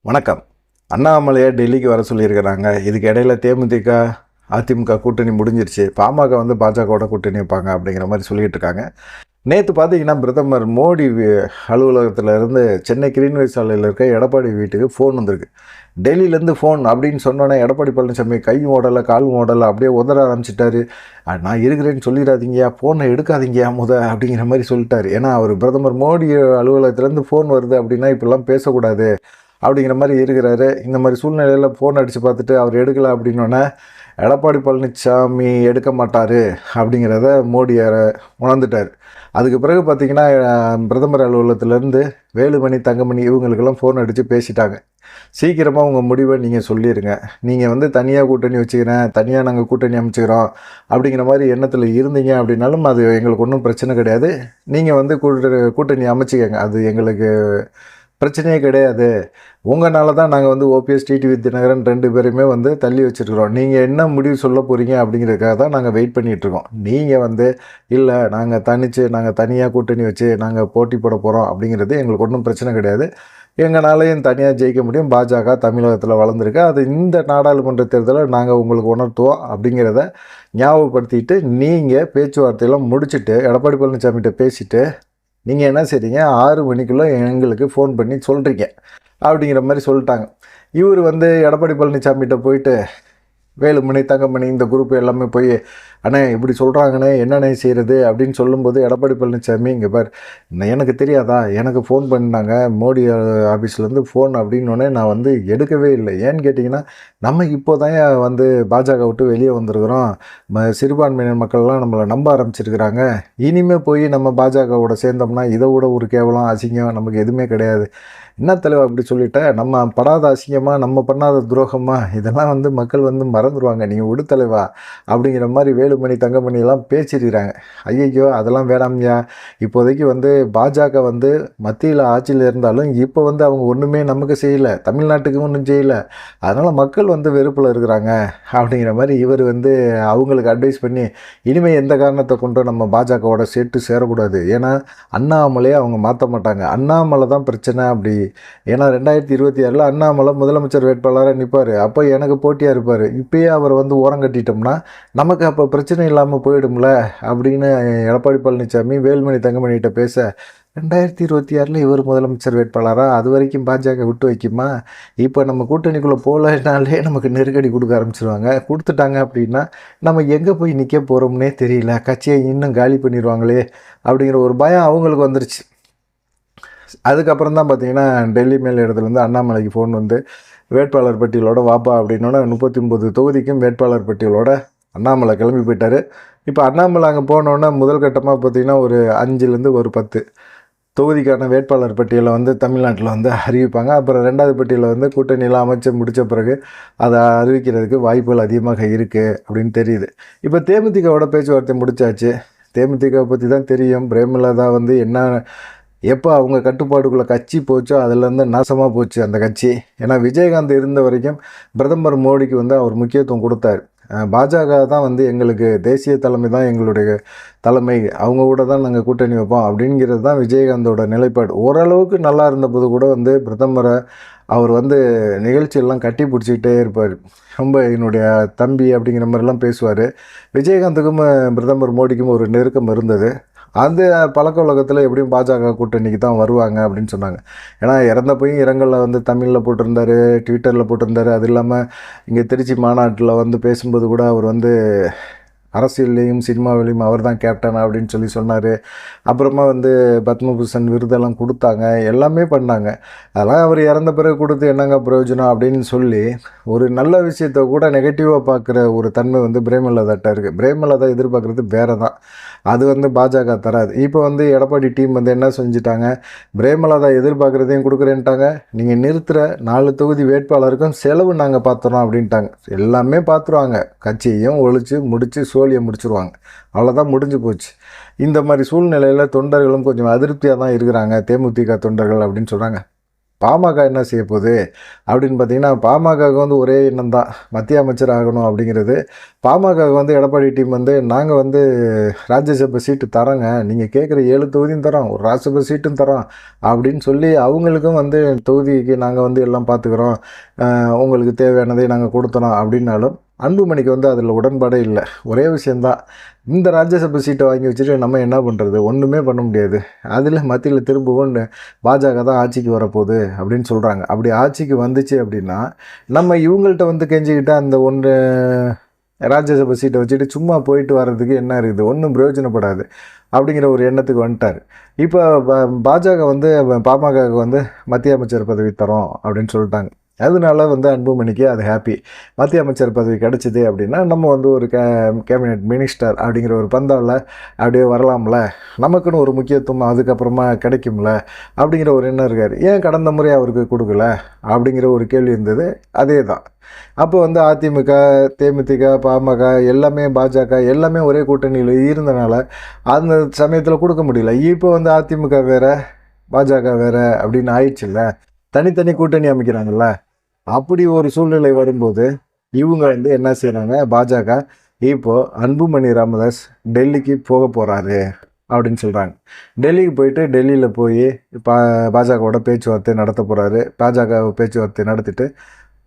வணக்கம். அண்ணாமலையை டெல்லிக்கு வர சொல்லியிருக்கிறாங்க. இதுக்கு இடையில தேமுதிக, அதிமுக கூட்டணி முடிஞ்சிருச்சு. பாமக வந்து பாஜகவோட கூட்டணி வைப்பாங்க அப்படிங்கிற மாதிரி சொல்லிட்டு இருக்காங்க. நேற்று பார்த்தீங்கன்னா பிரதமர் மோடி அலுவலகத்தில் இருந்து சென்னை கிரீன்வேஸ் சாலையில் இருக்க எடப்பாடி வீட்டுக்கு ஃபோன் வந்திருக்கு. டெல்லியிலேருந்து ஃபோன் அப்படின்னு சொன்னோன்னே எடப்பாடி பழனிசாமி கையும் ஓடலை காலும் ஓடலை அப்படியே உதற ஆரம்பிச்சிட்டாரு. நான் இருக்கிறேன்னு சொல்லிடாதீங்கயா, ஃபோனை எடுக்காதீங்கயா அப்படிங்கிற மாதிரி சொல்லிட்டாரு. ஏன்னா அவர் பிரதமர் மோடி அலுவலகத்துலேருந்து ஃபோன் வருது அப்படின்னா இப்படிலாம் பேசக்கூடாது அப்படிங்கிற மாதிரி இருக்கிறாரு. இந்த மாதிரி சூழ்நிலையில் ஃபோன் அடித்து பார்த்துட்டு அவர் எடுக்கலை அப்படின்னோடனே எடப்பாடி பழனிசாமி எடுக்க மாட்டார் அப்படிங்கிறத மோடி உணர்ந்துட்டார். அதுக்கு பிறகு பார்த்திங்கன்னா பிரதமர் அலுவலகத்திலேருந்து வேலுமணி, தங்கமணி இவங்களுக்கெல்லாம் ஃபோன் அடித்து பேசிட்டாங்க. சீக்கிரமாக உங்கள் முடிவை நீங்கள் சொல்லிடுங்க. நீங்கள் வந்து தனியாக கூட்டணி வச்சுக்கிறேன், தனியாக நாங்கள் கூட்டணி அமைச்சுக்கிறோம் அப்படிங்கிற மாதிரி எண்ணத்தில் இருந்தீங்க அப்படின்னாலும் அது எங்களுக்கு ஒன்றும் பிரச்சனை கிடையாது. நீங்கள் வந்து கூட்டணி அமைச்சிக்கங்க, அது எங்களுக்கு பிரச்சனையே கிடையாது. உங்களால தான் நாங்கள் வந்து ஓபிஎஸ், டிடிவி தினகரன் 2 பேருமே வந்து தள்ளி வச்சுருக்கிறோம். நீங்கள் என்ன முடிவு சொல்ல போகிறீங்க அப்படிங்கிறதுக்காக தான் நாங்கள் வெயிட் பண்ணிகிட்ருக்கோம். நீங்கள் வந்து இல்லை நாங்கள் தனியாக கூட்டணி வச்சு நாங்கள் போட்டி போட போகிறோம் அப்படிங்கிறது எங்களுக்கு ஒன்றும் பிரச்சனை கிடையாது. எங்களாலையும் தனியாக ஜெயிக்க முடியும். பாஜக தமிழகத்தில் வளர்ந்துருக்கு. அது இந்த நாடாளுமன்ற தேர்தலில் நாங்கள் உங்களுக்கு உணர்த்துவோம் அப்படிங்கிறத ஞாபகப்படுத்திட்டு நீங்கள் பேச்சுவார்த்தையெல்லாம் முடிச்சுட்டு எடப்பாடி பழனிசாமிகிட்ட பேசிவிட்டு நீங்கள் என்ன செய்றீங்க, 6 மணிக்குள்ளே எங்களுக்கு ஃபோன் பண்ணி சொல்கிறீங்க அப்படிங்கிற மாதிரி சொல்லிட்டாங்க. இவர் வந்து எடப்பாடி பழனிசாமிகிட்ட போயிட்டு வேலுமணி, தங்கமணி இந்த குரூப் எல்லாமே போய் அண்ணே இப்படி சொல்கிறாங்கண்ணே என்னண்ணே செய்கிறது அப்படின்னு சொல்லும்போது எடப்பாடி பழனிசாமி இங்கே பார், எனக்கு தெரியாதா, எனக்கு ஃபோன் பண்ணினாங்க மோடி ஆஃபீஸ்லேருந்து ஃபோன் அப்படின்னோடனே நான் வந்து எடுக்கவே இல்லை. ஏன்னு கேட்டிங்கன்னா நம்ம இப்போ தான் வந்து பாஜக விட்டு வெளியே வந்திருக்கிறோம். சிறுபான்மையினர் மக்கள்லாம் நம்மளை நம்ப ஆரம்பிச்சிருக்கிறாங்க. இனிமேல் போய் நம்ம பாஜகவோட சேர்ந்தோம்னா இதை விட ஒரு கேவலம் அசிங்கம் நமக்கு எதுவுமே கிடையாது. என்ன தலைவா அப்படி சொல்லிட்டேன், நம்ம படாத அசிங்கமாக, நம்ம பண்ணாத துரோகமாக, இதெல்லாம் வந்து மக்கள் வந்து மறந்துடுவாங்க, நீங்கள் விடு தலைவா அப்படிங்கிற மாதிரி வேலுமணி, தங்கமணியெல்லாம் பேசிடுறாங்க. ஐயோ அதெல்லாம் வேணாம்யா, இப்போதைக்கு வந்து பாஜக வந்து மத்தியில் ஆட்சியில் இருந்தாலும் இப்போ வந்து அவங்க ஒன்றுமே நமக்கு செய்யலை, தமிழ்நாட்டுக்கு ஒன்றும் செய்யலை, அதனால் மக்கள் வந்து வெறுப்பில் இருக்கிறாங்க அப்படிங்கிற மாதிரி இவர் வந்து அவங்களுக்கு அட்வைஸ் பண்ணி இனிமேல் எந்த காரணத்தை கொண்டு நம்ம பாஜகவோட சேர்த்து சேரக்கூடாது. ஏன்னா அண்ணாமலையே அவங்க மாற்ற மாட்டாங்க, அண்ணாமலை தான் பிரச்சனை அப்படி. ஏன்னா 2026 அண்ணாமலை முதலமைச்சர் வேட்பாளராக நிற்பார், அப்போ எனக்கு போட்டியாக இருப்பார். இப்போயே அவர் வந்து ஓரம் கட்டிட்டோம்னா நமக்கு அப்போ பிரச்சனை இல்லாமல் போயிடும்ல அப்படின்னு எடப்பாடி பழனிசாமி வேலுமணி, தங்கமணிகிட்ட பேச 2026 இவர் முதலமைச்சர் வேட்பாளராக, அது வரைக்கும் பாஜக விட்டு வைக்குமா? இப்போ நம்ம கூட்டணிக்குள்ளே போகலனாலே நமக்கு நெருக்கடி கொடுக்க ஆரம்பிச்சிருவாங்க. கொடுத்துட்டாங்க அப்படின்னா நம்ம எங்கே போய் நிற்க போகிறோம்னே தெரியல, கட்சியை இன்னும் காலி பண்ணிடுவாங்களே அப்படிங்கிற ஒரு பயம் அவங்களுக்கு வந்துருச்சு. அதுக்கப்புறம் தான் பார்த்தீங்கன்னா டெல்லி மேல் இடத்துலேருந்து அண்ணாமலைக்கு ஃபோன் வந்து வேட்பாளர் பட்டியலோட வாப்பா அப்படின்னோட 39 தொகுதிக்கும் வேட்பாளர் பட்டியலோட அண்ணாமலை கிளம்பி போயிட்டார். இப்போ அண்ணாமலை அங்கே போனோன்னா முதல் கட்டமாக பார்த்திங்கன்னா ஒரு 5லேருந்து ஒரு 10 தொகுதிக்கான வேட்பாளர் பட்டியலை வந்து தமிழ்நாட்டில் வந்து அறிவிப்பாங்க. அப்புறம் 2வது பட்டியலை வந்து கூட்டணியெல்லாம் அமைச்சு முடித்த பிறகு அதை அறிவிக்கிறதுக்கு வாய்ப்புகள் அதிகமாக இருக்குது அப்படின்னு தெரியுது. இப்போ தேமுதிகவோட பேச்சுவார்த்தை முடிச்சாச்சு. தேமுதிக பற்றி தான் தெரியும். பிரேமலதா வந்து என்ன எப்போ அவங்க கட்டுப்பாடுக்குள்ளே கட்சி போச்சோ அதுலேருந்து நாசமாக போச்சு அந்த கட்சி. ஏன்னா விஜயகாந்த் இருந்த வரைக்கும் பிரதமர் மோடிக்கு வந்து அவர் முக்கியத்துவம் கொடுத்தார். பாஜக தான் வந்து எங்களுக்கு தேசிய தலைமை தான் எங்களுடைய தலைமை, அவங்க கூட தான் நாங்கள் கூட்டணி வைப்போம் அப்படிங்கிறது தான் விஜயகாந்தோட நிலைப்பாடு. ஓரளவுக்கு நல்லா இருந்தபோது கூட வந்து பிரதமரை அவர் வந்து நிகழ்ச்சியெல்லாம் கட்டி பிடிச்சிக்கிட்டே இருப்பார். ரொம்ப என்னுடைய தம்பி அப்படிங்கிற மாதிரிலாம் பேசுவார். விஜயகாந்துக்கும் பிரதமர் மோடிக்கும் ஒரு நெருக்கம் இருந்தது. அந்த பழக்க வழக்கத்தில் எப்படியும் பாஜக கூட்டணிக்கு தான் வருவாங்க அப்படின்னு சொன்னாங்க. ஏன்னா இறந்தப்பையும் இரங்கலில் வந்து தமிழில் போட்டிருந்தார், ட்விட்டரில் போட்டிருந்தார். அது இல்லாமல் இங்கே திருச்சி மாநாட்டில் வந்து பேசும்போது கூட அவர் வந்து அரசியல்லையும் சினிமாவிலையும் அவர் தான் கேப்டன் அப்படின்னு சொல்லி சொன்னார். அப்புறமா வந்து பத்மபூஷன் விருதெல்லாம் கொடுத்தாங்க, எல்லாமே பண்ணாங்க. அதெல்லாம் அவர் இறந்த பிறகு கொடுத்து என்னங்க பிரயோஜனம் அப்படின்னு சொல்லி ஒரு நல்ல விஷயத்தை கூட நெகட்டிவாக பார்க்குற ஒரு தன்மை வந்து பிரேமலதாட்ட இருக்குது. பிரேமலதா எதிர்பார்க்குறது வேறு தான், அது வந்து பாஜக தராது. இப்போ வந்து எடப்பாடி டீம் வந்து என்ன செஞ்சுட்டாங்க, பிரேமலதா எதிர்பார்க்குறதையும் கொடுக்குறேன்ட்டாங்க. நீங்கள் நிறுத்துகிற 4 தொகுதி வேட்பாளருக்கும் செலவு நாங்கள் பார்த்துறோம் அப்படின்ட்டாங்க. எல்லாமே பார்த்துருவாங்க, கட்சியையும் ஒழிச்சு முடித்து சோழியை முடிச்சுருவாங்க. அவ்வளோதான், முடிஞ்சு போச்சு. இந்த மாதிரி சூழ்நிலையில் தொண்டர்களும் கொஞ்சம் அதிருப்தியாக தான் இருக்கிறாங்க, தேமுதிக தொண்டர்கள் அப்படின்னு சொல்கிறாங்க. பாமக என்ன செய்ய போகுது அப்படின்னு பார்த்தீங்கன்னா, பாமகவுக்கு வந்து ஒரே எண்ணம் தான், மத்திய அமைச்சர் ஆகணும் அப்படிங்கிறது. பாமகவுக்கு வந்து எடப்பாடி டீம் வந்து நாங்கள் வந்து ராஜ்யசபா சீட்டு தரோங்க, நீங்கள் கேட்குற 7 தொகுதியும் தரோம், ஒரு ராஜ்யசபா சீட்டும் தரோம் அப்படின்னு சொல்லி அவங்களுக்கும் வந்து தொகுதிக்கு நாங்கள் வந்து எல்லாம் பார்த்துக்குறோம், உங்களுக்கு தேவையானதை நாங்கள் கொடுத்துறோம் அப்படின்னாலும் அன்புமணிக்கு வந்து அதில் உடன்பாடே இல்லை. ஒரே விஷயந்தான், இந்த ராஜ்யசபா சீட்டை வாங்கி வச்சுட்டு நம்ம என்ன பண்ணுறது, ஒன்றுமே பண்ண முடியாது. அதில் மத்தியில் திரும்பவும் பாஜக தான் ஆட்சிக்கு வரப்போகுது அப்படின்னு சொல்கிறாங்க. அப்படி ஆட்சிக்கு வந்துச்சு அப்படின்னா நம்ம இவங்கள்ட்ட வந்து கெஞ்சிக்கிட்டு அந்த ஒன்று ராஜ்யசபா சீட்டை வச்சுட்டு சும்மா போயிட்டு வர்றதுக்கு என்ன இருக்குது, ஒன்றும் பிரயோஜனப்படாது அப்படிங்கிற ஒரு எண்ணத்துக்கு வந்துட்டார். இப்போ பாஜக வந்து பாமகவுக்கு வந்து மத்திய அமைச்சர் பதவி தரோம் அப்படின்னு சொல்லிட்டாங்க. அதனால வந்து அன்புமணிக்கு அது ஹாப்பி. மத்திய அமைச்சர் பதவி கிடச்சிது அப்படின்னா நம்ம வந்து ஒரு கேபினெட் மினிஸ்டர் அப்படிங்கிற ஒரு பந்தாவில் அப்படியே வரலாம்ல, நமக்குன்னு ஒரு முக்கியத்துவம் அதுக்கப்புறமா கிடைக்கும்ல அப்படிங்கிற ஒரு எண்ணம் இருக்கார். ஏன் கடந்த முறை அவருக்கு கொடுக்கல அப்படிங்கிற ஒரு கேள்வி இருந்தது. அதே தான். அப்போ வந்து அதிமுக, தேமுதிக, பாமக எல்லாமே, பாஜக எல்லாமே ஒரே கூட்டணியில் இருந்தனால அந்த சமயத்தில் கொடுக்க முடியல. இப்போ வந்து அதிமுக வேறு, பாஜக வேறு அப்படின்னு ஆயிடுச்சுல்ல, தனித்தனி கூட்டணி அமைக்கிறாங்கல்ல. அப்படி ஒரு சூழ்நிலை வரும்போது இவங்க வந்து என்ன செய்கிறாங்க, பாஜக இப்போது அன்புமணி ராமதாஸ் டெல்லிக்கு போக போகிறாரு அப்படின்னு சொல்கிறாங்க. டெல்லிக்கு போயிட்டு டெல்லியில் போய் பாஜகவோட பேச்சுவார்த்தை நடத்த போகிறாரு. பாஜக பேச்சுவார்த்தை நடத்திட்டு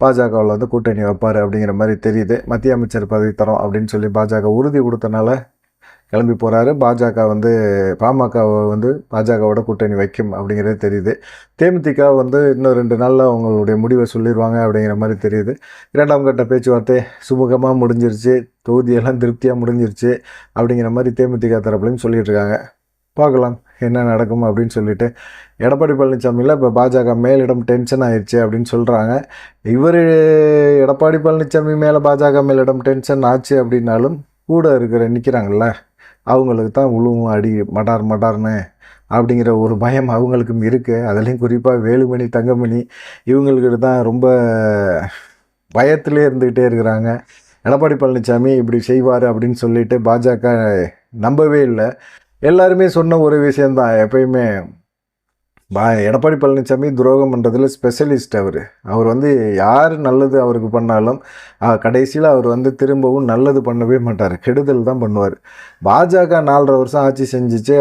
பாஜகவில் வந்து கூட்டணி வைப்பார் அப்படிங்கிற மாதிரி தெரியுது. மத்திய அமைச்சர் பதவி தரோம் அப்படின்னு சொல்லி பாஜக உறுதி கொடுத்தனால கிளம்பி போகிறாரு. பாஜக வந்து பாமகவை வந்து பாஜகவோட கூட்டணி வைக்கும் அப்படிங்கிறது தெரியுது. தேமுதிக வந்து இன்னும் 2 நாளில் அவங்களுடைய முடிவை சொல்லிடுவாங்க அப்படிங்கிற மாதிரி தெரியுது. 2ஆம் கட்ட பேச்சுவார்த்தை சுமூகமாக முடிஞ்சிருச்சு, தொகுதியெல்லாம் திருப்தியாக முடிஞ்சிருச்சு அப்படிங்கிற மாதிரி தேமுதிக தரப்புலையும் சொல்லிட்டு இருக்காங்க. பார்க்கலாம் என்ன நடக்கும் அப்படின்னு சொல்லிட்டு. எடப்பாடி பழனிசாமியில் இப்போ பாஜக மேலிடம் டென்ஷன் ஆயிடுச்சு அப்படின்னு சொல்கிறாங்க. இவர் எடப்பாடி பழனிசாமி மேலே பாஜக மேலிடம் டென்ஷன் ஆச்சு அப்படின்னாலும் கூட நிற்கிறாங்கள்ல, அவங்களுக்கு தான் உழுவும் அடி மடார் மடார்னு அப்படிங்கிற ஒரு பயம் அவங்களுக்கும் இருக்குது. அதுலேயும் குறிப்பாக வேலுமணி, தங்கமணி இவங்களுக்கு தான் ரொம்ப பயத்திலே இருந்துக்கிட்டே இருக்கிறாங்க. எடப்பாடி பழனிசாமி இப்படி செய்வார் அப்படின்னு சொல்லிட்டு பாஜக நம்பவே இல்லை. எல்லாருமே சொன்ன ஒரு விஷயந்தான், எப்பயுமே எடப்பாடி பழனிசாமி துரோகம் பண்ணுறதுல ஸ்பெஷலிஸ்ட். அவர் வந்து யார் நல்லது அவருக்கு பண்ணாலும் கடைசியில் அவர் வந்து திரும்பவும் நல்லது பண்ணவே மாட்டார், கெடுதல் தான் பண்ணுவார். பாஜக 4.5 வருஷம் ஆட்சி செஞ்சிச்சு,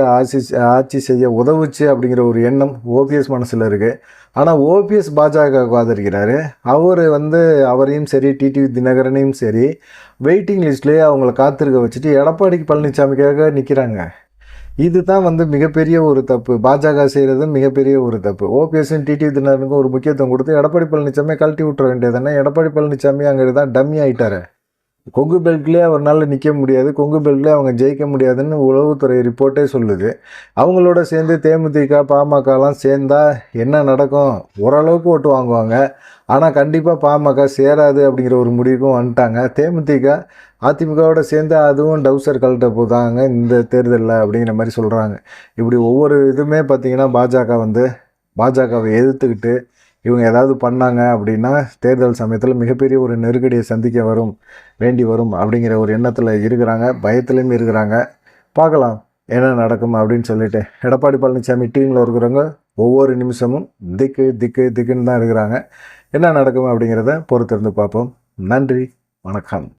ஆட்சி செய்ய உதவுச்சு அப்படிங்கிற ஒரு எண்ணம் ஓபிஎஸ் மனசில் இருக்குது. ஆனால் ஓபிஎஸ் பாஜகவுக்கு ஆதரிக்கிறாரு. அவர் வந்து அவரையும் சரி டிடிவி தினகரனையும் சரி வெயிட்டிங் லிஸ்ட்லேயே அவங்கள காத்திருக்க வச்சுட்டு எடப்பாடி பழனிசாமிக்காக நிற்கிறாங்க. இதுதான் வந்து மிகப்பெரிய ஒரு தப்பு, பாஜக செய்கிறது மிகப்பெரிய ஒரு தப்பு. ஓபிஎஸ்ஸும் டிடிவி தினகரனுக்கும் ஒரு முக்கியத்துவம் கொடுத்து எடப்பாடி பழனிசாமி கழட்டி விட்டுற வேண்டியதானே. எடப்பாடி பழனிசாமி அங்கே தான் டம்மி ஆகிட்டார். கொங்கு பெல்ட்லேயே அவரால் நிற்க முடியாது, கொங்கு பெல்ட்லேயே அவங்க ஜெயிக்க முடியாதுன்னு உளவுத்துறை ரிப்போர்ட்டே சொல்லுது. அவங்களோட சேர்ந்து தேமுதிக, பாமகலாம் சேர்ந்தால் என்ன நடக்கும், ஓரளவுக்கு ஓட்டு வாங்குவாங்க. ஆனால் கண்டிப்பாக பாமக சேராது அப்படிங்கிற ஒரு முடிவுக்கும் வந்துட்டாங்க. தேமுதிக அதிமுகவோட சேர்ந்து அதுவும் டவுசர் கழட்ட போதாங்க இந்த தேர்தலில் அப்படிங்கிற மாதிரி சொல்கிறாங்க. இப்படி ஒவ்வொரு இதுவுமே பார்த்திங்கன்னா பாஜகவை எதிர்த்துக்கிட்டு இவங்க ஏதாவது பண்ணாங்க அப்படின்னா தேர்தல் சமயத்தில் மிகப்பெரிய ஒரு நெருக்கடியை சந்திக்க வேண்டி வரும் அப்படிங்கிற ஒரு எண்ணத்தில் இருக்கிறாங்க, பயத்துலேயும் இருக்கிறாங்க. பார்க்கலாம் என்ன நடக்கும் அப்படின்னு சொல்லிட்டு. எடப்பாடி பழனிசாமி டீமில் இருக்கிறவங்க ஒவ்வொரு நிமிஷமும் திக்குன்னு தான் இருக்கிறாங்க. என்ன நடக்கும் அப்படிங்கிறத பொறுத்திருந்து பார்ப்போம். நன்றி, வணக்கம்.